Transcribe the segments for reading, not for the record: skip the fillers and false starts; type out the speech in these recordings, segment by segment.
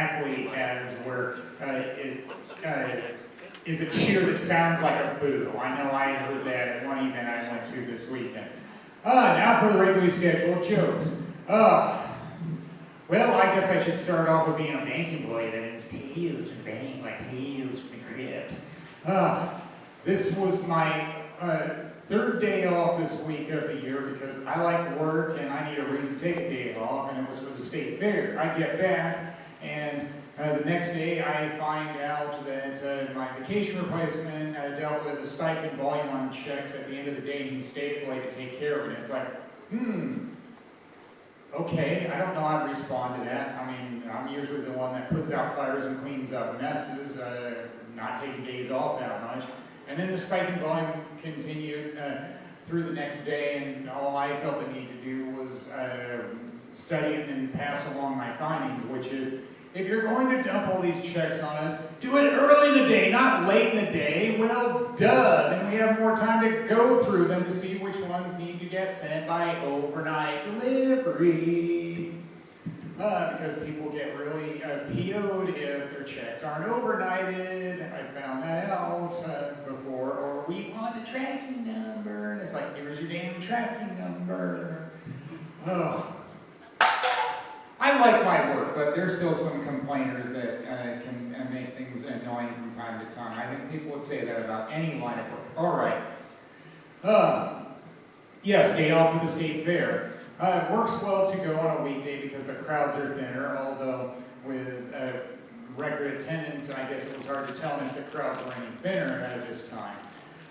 athlete has where it is a cheer that sounds like a boo. I know I heard that at one event I went to this weekend. Now for the regularly scheduled jokes. Well, I guess I should start off with being a banking boy that is tails and bang like tails from the crypt. This was my third day off this week of the year because I like to work and I need a reason to take a day off, and it was for the state fair. I get back, and the next day I find out that my vacation replacement dealt with a spike in volume on checks at the end of the day, and he stayed late to take care of it. It's like, okay, I don't know how to respond to that. I mean, I'm usually the one that puts out fires and cleans up messes, not taking days off that much. And then the spike in volume continued through the next day, and all I felt the need to do was study and pass along my findings, which is, if you're going to dump all these checks on us, do it early in the day, not late in the day. Well, duh. Then we have more time to go through them to see which ones need to get sent by overnight delivery. Because people get really PO'd if their checks aren't overnighted. I found that out before. Or we want a tracking number. And it's like, here's your damn tracking number. Oh. I like my work, but there's still some complainers that can make things annoying from time to time. I think people would say that about any line of work. All right. Yes, day off at the state fair. It works well to go on a weekday because the crowds are thinner, although with record attendance, I guess it was hard to tell if the crowds were any thinner at this time.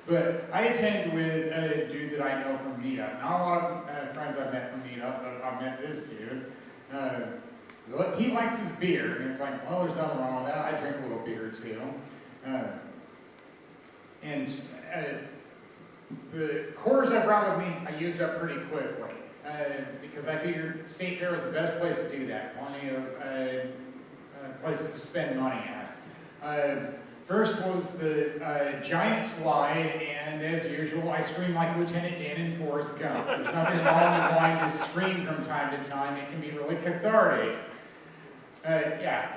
But I attend with a dude that I know from Meetup. Not a lot of friends I've met from Meetup, but I've met this dude. He likes his beer, and it's like, well, there's nothing wrong with that. I drink a little beer too. The quarters I brought with me, I used up pretty quickly. Because I figured state fair was the best place to do that. Plenty of places to spend money at. First was the giant slide, and as usual, I screamed like Lieutenant Dan in Forrest Gump. There's nothing wrong with wanting to scream from time to time. It can be really cathartic. Yeah.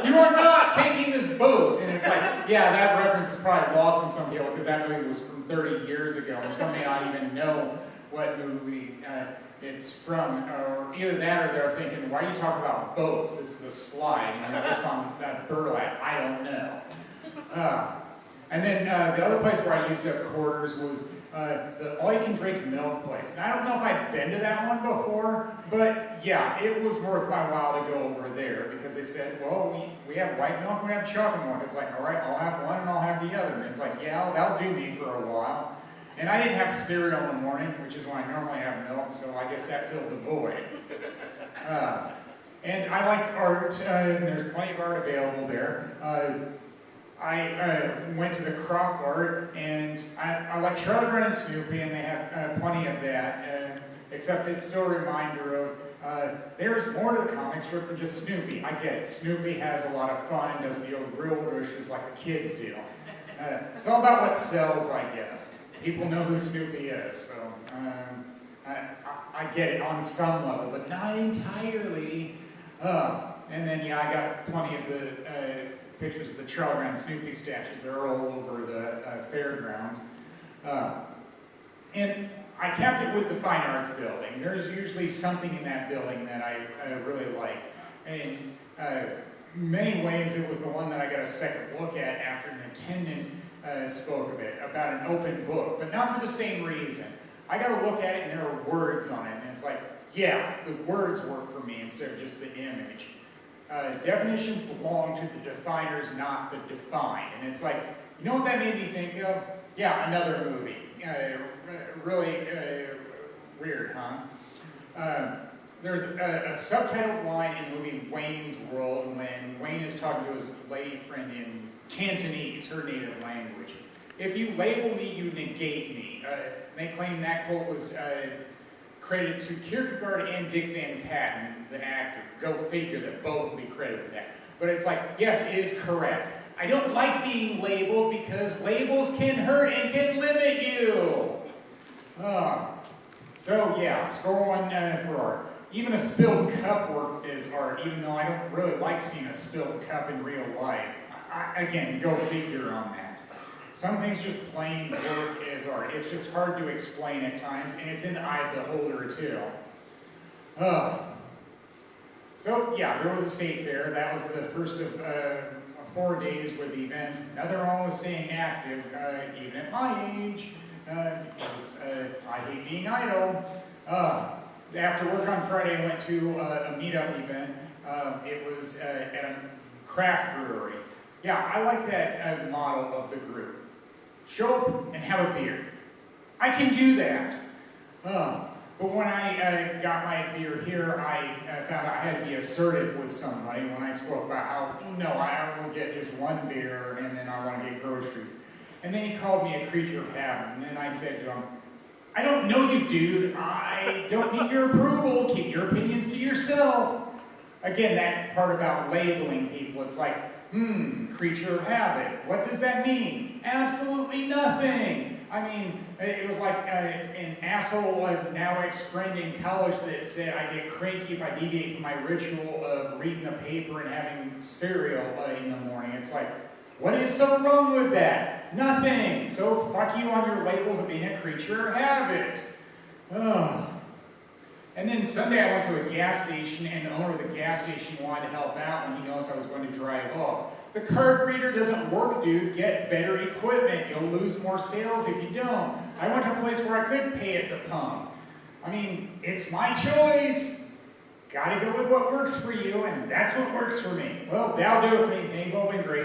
You are not taking this boat. And it's like, yeah, that reference is probably lost on some people because that movie was from 30 years ago, and some may not even know what movie it's from, or either that or they're thinking, why are you talking about boats? This is a slide, just on burlap. I don't know. And then the other place where I used up quarters was the all-you-can-drink milk place. And I don't know if I've been to that one before, but yeah, it was worth my while to go over there because they said, well, we have white milk and we have chocolate milk. It's like, all right, I'll have one and I'll have the other. And it's like, yeah, that'll do me for a while. And I didn't have cereal in the morning, which is when I normally have milk, so I guess that filled the void. And I like art, and there's plenty of art available there. I went to the crop art, and I like Charlie Brown and Snoopy, and they have plenty of that, except it's still a reminder of there's more to the comic strip than just Snoopy. I get it. Snoopy has a lot of fun and doesn't deal with real issues like the kids do. It's all about what sells, I guess. People know who Snoopy is, so I get it on some level, but not entirely. And then, yeah, I got plenty of the pictures of the Charlie Brown Snoopy statues. They're all over the fairgrounds. And I capped it with the Fine Arts Building. There's usually something in that building that I really like. And in many ways, it was the one that I got a second look at after an attendant spoke of it, about an open book, but not for the same reason. I got to look at it and there are words on it, and it's like, yeah, the words work for me instead of just the image. Definitions belong to the definers, not the defined. And it's like, you know what that made me think of? Yeah, another movie. Really weird, huh? There's a subtitled line in the movie Wayne's World when Wayne is talking to his lady friend in Cantonese, her native language. If you label me, you negate me. They claim that quote was credited to Kierkegaard and Dick Van Patten, the actor. Go figure that both will be credited for that. But it's like, yes, it is correct. I don't like being labeled because labels can hurt and can limit you. So yeah, score one for art. Even a spilled cup work is art, even though I don't really like seeing a spilled cup in real life. Again, go figure on that. Some things just plain work as art. It's just hard to explain at times, and it's in the eye of the beholder too. So yeah, there was a state fair. That was the first of 4 days with events. Nothing wrong with staying active, even at my age, because I hate being idle. After work on Friday, I went to a meetup event. It was at a craft brewery. Yeah, I like that model of the group. Show up and have a beer. I can do that. But when I got my beer here, I found I had to be assertive with somebody when I spoke about how, no, I will get just one beer and then I want to get groceries. And then he called me a creature of habit. And then I said to him, I don't know you, dude. I don't need your approval. Keep your opinions to yourself. Again, that part about labeling people, it's like, creature of habit. What does that mean? Absolutely nothing. I mean, it was like an asshole now ex-friend in college that said I get cranky if I deviate from my ritual of reading the paper and having cereal in the morning. It's like, what is so wrong with that? Nothing. So fuck you on your labels of being a creature of habit. And then Sunday I went to a gas station, and the owner of the gas station wanted to help out when he noticed I was going to drive off. The card reader doesn't work, dude. Get better equipment. You'll lose more sales if you don't. I went to a place where I could pay at the pump. I mean, it's my choice. Gotta go with what works for you, and that's what works for me. Well, that'll do it for me. They've all been great.